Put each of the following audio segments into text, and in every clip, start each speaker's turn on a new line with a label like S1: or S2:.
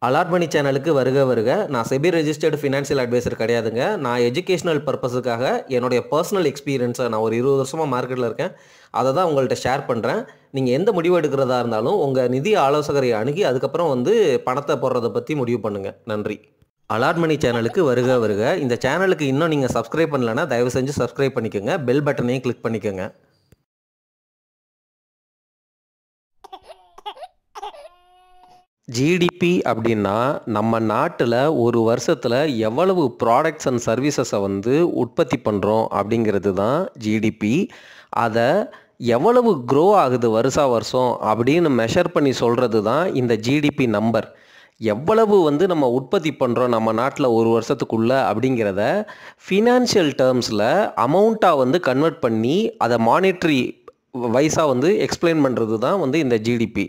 S1: Allot மணி சேனலுக்கு வருக வருக. நான் செபி ரெஜிஸ்டர்டு ஃபினான்ஷியல் அட்வைசர் கிடையாதுங்க. நான் எஜுகேஷனல் பர்ப்பஸுக்காக என்னுடைய பர்சனல் எக்ஸ்பீரியன்ஸை நான் ஒரு 20 வருஷமா மார்க்கெட்டில் இருக்கேன். அதை தான் உங்கள்ட்ட ஷேர் பண்ணுறேன். நீங்கள் எந்த முடிவு எடுக்கிறதா இருந்தாலும் உங்கள் நிதி ஆலோசகரை அணுகி அதுக்கப்புறம் பணத்தை போடுறத பற்றி முடிவு பண்ணுங்கள். நன்றி. அலாட் மணி சேனலுக்கு வருக வருக. இந்த சேனலுக்கு இன்னும் நீங்கள் சப்ஸ்கிரைப் பண்ணலைன்னா தயவு செஞ்சு சப்ஸ்கிரைப் பண்ணிக்கோங்க. பெல் பட்டனையும் கிளிக் பண்ணிக்கோங்க. ஜிடிபி அப்படின்னா நம்ம நாட்டில் ஒரு வருஷத்தில் எவ்வளவு ப்ராடக்ட்ஸ் அண்ட் சர்வீசஸை உற்பத்தி பண்ணுறோம் அப்படிங்கிறது தான் ஜிடிபி. அதை எவ்வளவு க்ரோ ஆகுது வருஷம் அப்படின்னு மெஷர் பண்ணி சொல்கிறது தான் இந்த ஜிடிபி நம்பர். எவ்வளவு நம்ம உற்பத்தி பண்ணுறோம் நம்ம நாட்டில் ஒரு வருஷத்துக்குள்ளே அப்படிங்கிறத ஃபினான்ஷியல் டேர்ம்ஸில் அமௌண்ட்டாக கன்வெர்ட் பண்ணி அதை மானிட்ரி வைஸாக எக்ஸ்பிளைன் பண்ணுறது தான் இந்த ஜிடிபி.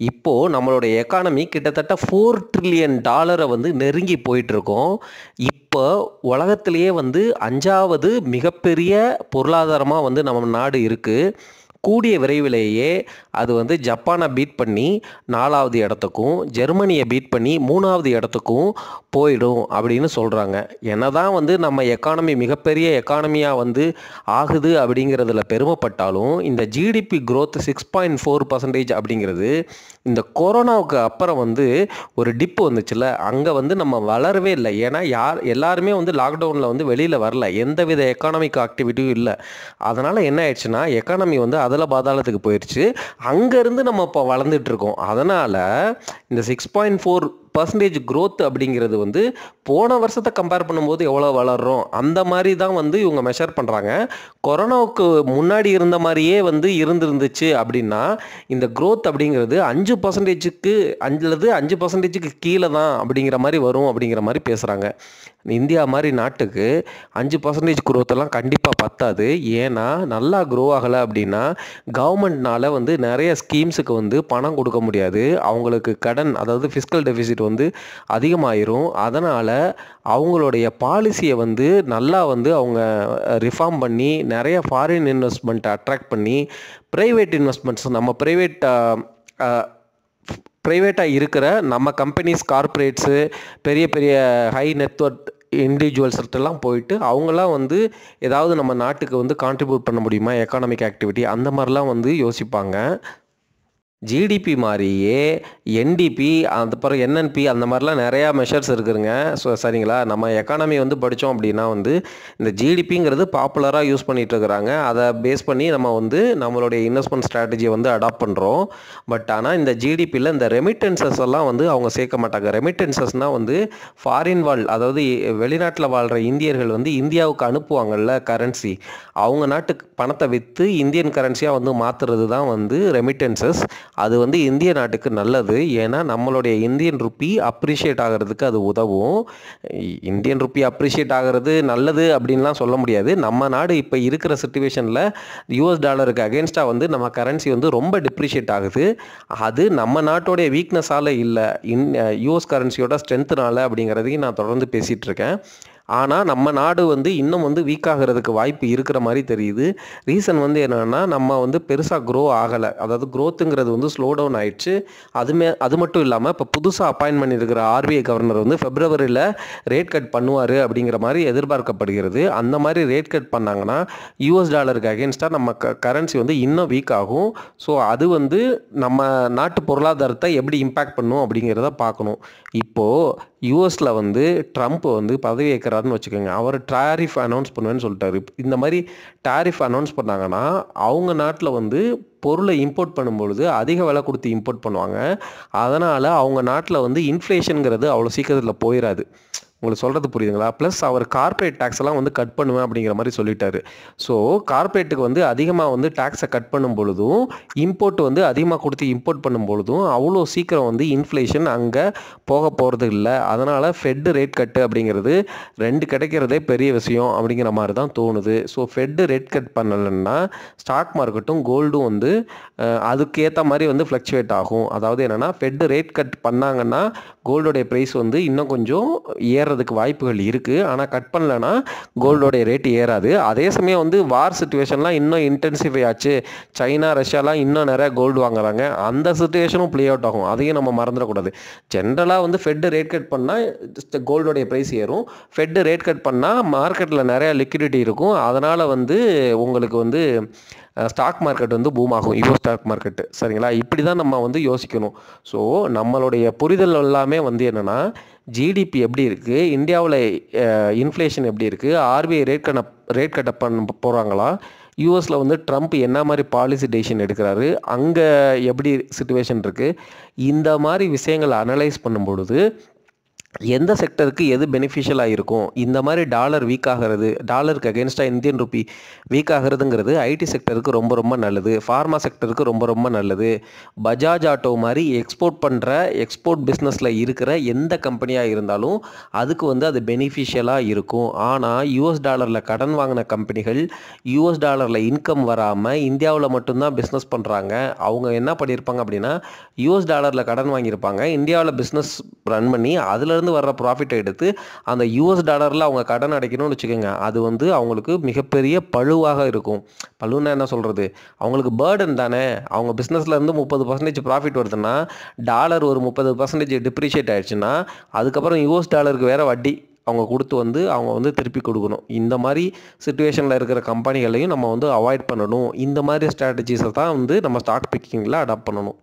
S1: இப்போது நம்மளுடைய எக்கானமி கிட்டத்தட்ட $4 ட்ரில்லியன் நெருங்கி போயிட்டுருக்கோம். இப்போ உலகத்திலேயே 5வது மிகப்பெரிய பொருளாதாரமாக நம்ம நாடு இருக்குது. கூடிய விரைவிலேயே அது ஜப்பானை பீட் பண்ணி 4வது இடத்துக்கும், ஜெர்மனியை பீட் பண்ணி 3வது இடத்துக்கும் போயிடும் அப்படின்னு சொல்கிறாங்க. என்னதான் நம்ம எக்கானமி மிகப்பெரிய எக்கானமியாக ஆகுது அப்படிங்கிறதுல பெருமைப்பட்டாலும் இந்த ஜிடிபி growth 6.4% அப்படிங்கிறது இந்த கொரோனாவுக்கு அப்புறம் ஒரு டிப்பு வந்துச்சுல்ல, அங்கே நம்ம வளரவே இல்லை. ஏன்னா எல்லாருமே லாக்டவுனில் வெளியில் வரல, எந்தவித எக்கானமிக் ஆக்டிவிட்டியும் இல்லை. அதனால் என்ன ஆயிடுச்சுன்னா எக்கானமி அதில் பாதாளத்துக்கு போயிடுச்சு. அங்கேருந்து நம்ம இப்போ வளர்ந்துட்டுருக்கோம். அதனால் இந்த 6.4% growth அப்படிங்கிறது போன வருஷத்தை கம்பேர் பண்ணும்போது எவ்வளோ வளர்றோம் அந்த மாதிரி தான் இவங்க மெஷர் பண்ணுறாங்க. கொரோனாவுக்கு முன்னாடி இருந்த மாதிரியே இருந்துருந்துச்சு அப்படின்னா இந்த growth அப்படிங்கிறது 5%க்கு அல்லது 5%க்கு கீழே தான் அப்படிங்கிற மாதிரி வரும் அப்படிங்கிற மாதிரி பேசுகிறாங்க. இந்தியா மாதிரி நாட்டுக்கு 5% growth எல்லாம் கண்டிப்பாக பத்தாது. ஏன்னா நல்லா க்ரோ ஆகலை அப்படின்னா கவர்மெண்ட்னால் நிறைய ஸ்கீம்ஸுக்கு பணம் கொடுக்க முடியாது. அவங்களுக்கு கடன், அதாவது ஃபிஸ்கல் டெஃபிசிட் அதிகமாயிரும். அதனால் அவங்களுடைய பாலிசியை நல்லா அவங்க ரிஃபார்ம் பண்ணி நிறைய ஃபாரின் இன்வெஸ்ட்மெண்ட்டை அட்ராக்ட் பண்ணி ப்ரைவேட் இன்வெஸ்ட்மெண்ட்ஸ், நம்ம ப்ரைவேட்டாக இருக்கிற நம்ம கம்பெனிஸ், கார்ப்பரேட்ஸு, பெரிய பெரிய ஹை நெட்வொர்த் இண்டிவிஜுவல்ஸ்கிட்டலாம் போயிட்டு அவங்களாம் ஏதாவது நம்ம நாட்டுக்கு கான்ட்ரிபியூட் பண்ண முடியுமா எக்கானமிக் ஆக்டிவிட்டி, அந்த மாதிரிலாம் யோசிப்பாங்க. ஜிடிபி மாதிரியே என்டிபி, அதுக்கப்புறம் என்என்பி, அந்த மாதிரிலாம் நிறையா மெஷர்ஸ் இருக்குதுங்க. ஸோ சரிங்களா, நம்ம எக்கானமி படித்தோம் அப்படின்னா இந்த ஜிடிபிங்கிறது பாப்புலராக யூஸ் பண்ணிகிட்ருக்குறாங்க. அதை பேஸ் பண்ணி நம்ம நம்மளுடைய இன்வெஸ்ட்மெண்ட் ஸ்ட்ராட்டஜியை அடாப்ட் பண்ணுறோம். பட் ஆனால் இந்த ஜிடிபியில் இந்த ரெமிட்டன்சஸ் எல்லாம் அவங்க சேர்க்க மாட்டாங்க. ரெமிட்டன்சஸ்னால் ஃபாரின் அதாவது வெளிநாட்டில் வாழ்கிற இந்தியர்கள் இந்தியாவுக்கு அனுப்புவாங்கள்ல கரன்சி, அவங்க நாட்டுக்கு பணத்தை விற்று இந்தியன் கரன்சியாக மாற்றுறது தான் ரெமிட்டன்சஸ். அது இந்திய நாட்டுக்கு நல்லது. ஏன்னா நம்மளுடைய இந்தியன் ருப்பி அப்ரிஷியேட் ஆகிறதுக்கு அது உதவும். இந்தியன் ருப்பி அப்ரிஷியேட் ஆகிறது நல்லது அப்படின்லாம் சொல்ல முடியாது. நம்ம நாடு இப்போ இருக்கிற சிச்சுவேஷனில் US டாலருக்கு அகேன்ஸ்டாக நம்ம கரன்சி ரொம்ப டிப்ரிஷியேட் ஆகுது. அது நம்ம நாட்டோடைய வீக்னஸால் இல்லை, US கரன்சியோட ஸ்ட்ரென்த்துனால அப்படிங்கிறதையும் நான் தொடர்ந்து பேசிகிட்டு இருக்கேன். ஆனால் நம்ம நாடு இன்னும் வீக் ஆகிறதுக்கு வாய்ப்பு இருக்கிற மாதிரி தெரியுது. ரீசன் என்னென்னா நம்ம பெருசாக க்ரோ ஆகலை, அதாவது க்ரோத்துங்கிறது ஸ்லோ டவுன் ஆயிடுச்சு. அது மட்டும் இல்லாமல் இப்போ புதுசாக அப்பாயின்ட் பண்ணியிருக்கிற RBI கவர்னர் ஃபெப்ரவரியில் ரேட் கட் பண்ணுவார் அப்படிங்கிற மாதிரி எதிர்பார்க்கப்படுகிறது. அந்த மாதிரி ரேட் கட் பண்ணாங்கன்னா US டாலருக்கு அகேன்ஸ்டாக நம்ம கரன்சி இன்னும் வீக் ஆகும். ஸோ அது நம்ம நாட்டு பொருளாதாரத்தை எப்படி இம்பேக்ட் பண்ணும் அப்படிங்கிறத பார்க்கணும். இப்போது யூஎஸில் ட்ரம்ப் பதவி ஏற்கிறாருன்னு வச்சுக்கோங்க. அவர் டாரிஃப் அனௌன்ஸ் பண்ணுவேன்னு சொல்லிட்டாரு. இந்த மாதிரி டாரிஃப் அனௌன்ஸ் பண்ணாங்கன்னா அவங்க நாட்டில் பொருளை இம்போர்ட் பண்ணும்பொழுது அதிக விலை கொடுத்து இம்போர்ட் பண்ணுவாங்க. அதனால் அவங்க நாட்டில் இன்ஃப்ளேஷனுங்கிறது அவ்வளோ சீக்கிரத்தில் போயிடாது. உங்களுக்கு சொல்கிறது புரியுதுங்களா? ப்ளஸ் அவர் கார்ப்பரேட் டேக்ஸ் எல்லாம் கட் பண்ணுவேன் அப்படிங்கிற மாதிரி சொல்லிட்டாரு. ஸோ கார்ப்பரேட்டுக்கு அதிகமாக டேக்ஸை கட் பண்ணும் பொழுதும், இம்போர்ட் அதிகமாக கொடுத்து இம்போர்ட் பண்ணும் பொழுதும் அவ்வளோ சீக்கிரம் இன்ஃப்ளேஷன் அங்கே போக போகிறது இல்லை. அதனால் ஃபெட்டு ரேட் கட்டு அப்படிங்கிறது 2 கிடைக்கிறதே பெரிய விஷயம் அப்படிங்கிற மாதிரி தான் தோணுது. ஸோ ஃபெட்டு ரேட் கட் பண்ணலைன்னா ஸ்டாக் மார்க்கெட்டும் கோல்டும் அதுக்கேற்ற மாதிரி ஃப்ளக்சுவேட் ஆகும். அதாவது என்னென்னா, ஃபெட்டு ரேட் கட் பண்ணாங்கன்னா கோல்டோடைய ப்ரைஸ் இன்னும் கொஞ்சம் ஏறுறதுக்கு பண்ணுறதுக்கு வாய்ப்புகள் இருக்குது. ஆனால் கட் பண்ணலன்னா கோல்டோடைய ரேட்டு ஏறாது. அதே சமயம் வந்து வார் சுச்சுவேஷன்லாம் இன்னும் இன்டென்சிஃபை ஆச்சு, சைனா ரஷ்யாலாம் இன்னும் நிறையா கோல்டு வாங்குறாங்க, அந்த சுச்சுவேஷனும் ப்ளே அவுட் ஆகும். அதையும் நம்ம மறந்துடக்கூடாது. ஜென்ரலாக வந்து ஃபெட்டு ரேட் கட் பண்ணால் கோல்டோடைய ப்ரைஸ் ஏறும். ஃபெட்டு ரேட் கட் பண்ணால் மார்க்கெட்டில் நிறையா லிக்விடிட்டி இருக்கும். அதனால் வந்து உங்களுக்கு வந்து ஸ்டாக் மார்க்கெட் வந்து பூம் ஆகும், யுஎஸ் ஸ்டாக் மார்க்கெட்டு. சரிங்களா? இப்படி தான் நம்ம வந்து யோசிக்கணும். ஸோ நம்மளுடைய புரிதல் எல்லாமே வந்து என்னென்னா, ஜிடிபி எப்படி இருக்குது, இந்தியாவில் இன்ஃப்ளேஷன் எப்படி இருக்குது, ஆர்பிஐ ரேட் கட்ட பண்ண போகிறாங்களா, யூஎஸில் வந்து ட்ரம்ப் என்ன மாதிரி பாலிசி டெசிஷன் எடுக்கிறாரு, அங்கே எப்படி சிச்சுவேஷன் இருக்குது, இந்த மாதிரி விஷயங்களை அனலைஸ் பண்ணும் பொழுது எந்த செக்டருக்கு எது பெனிஃபிஷியலாக இருக்கும், இந்த மாதிரி டாலர் வீக் ஆகிறது, டாலருக்கு அகேன்ஸ்டாக இந்தியன் ருப்பி வீக் ஆகிறதுங்கிறது ஐடி செக்டருக்கு ரொம்ப ரொம்ப நல்லது, ஃபார்மா செக்டருக்கு ரொம்ப ரொம்ப நல்லது. பஜாஜ் ஆட்டோ மாதிரி எக்ஸ்போர்ட் பிஸ்னஸில் இருக்கிற எந்த கம்பெனியாக இருந்தாலும் அதுக்கு வந்து அது பெனிஃபிஷியலாக இருக்கும். ஆனால் யூஎஸ் டாலரில் கடன் வாங்கின கம்பெனிகள் யூஎஸ் டாலரில் இன்கம் வராமல் இந்தியாவில் மட்டும்தான் பிஸ்னஸ் பண்ணுறாங்க. அவங்க என்ன பண்ணியிருப்பாங்க அப்படின்னா, யூஎஸ் டாலரில் கடன் வாங்கியிருப்பாங்க, இந்தியாவில் பிஸ்னஸ் ரன் பண்ணி அதில் வர்ற ப்ராஃபிட்டை எடுத்து அந்த யூஎஸ் டாலரில் அவங்க கடன் அடைக்கணும்னு வச்சுக்கோங்க. அது வந்து அவங்களுக்கு மிகப்பெரிய பழுவாக இருக்கும். பழுன்னா என்ன சொல்கிறது, அவங்களுக்கு பேர்டன் தானே. அவங்க பிஸ்னஸ்லேருந்து 30% ப்ராஃபிட் வருதுன்னா, டாலர் ஒரு 30% டிப்ரிஷியேட் ஆயிடுச்சுன்னா, அதுக்கப்புறம் யூஎஸ் டாலருக்கு வேறு வட்டி அவங்க கொடுத்து வந்து அவங்க வந்து திருப்பி கொடுக்கணும். இந்த மாதிரி சிச்சுவேஷனில் இருக்கிற கம்பெனிகளையும் நம்ம வந்து அவாய்ட் பண்ணணும். இந்த மாதிரி ஸ்ட்ராட்டஜிஸை தான் வந்து நம்ம ஸ்டாக் பிக்கிங்கில் அடாப்ட் பண்ணணும்.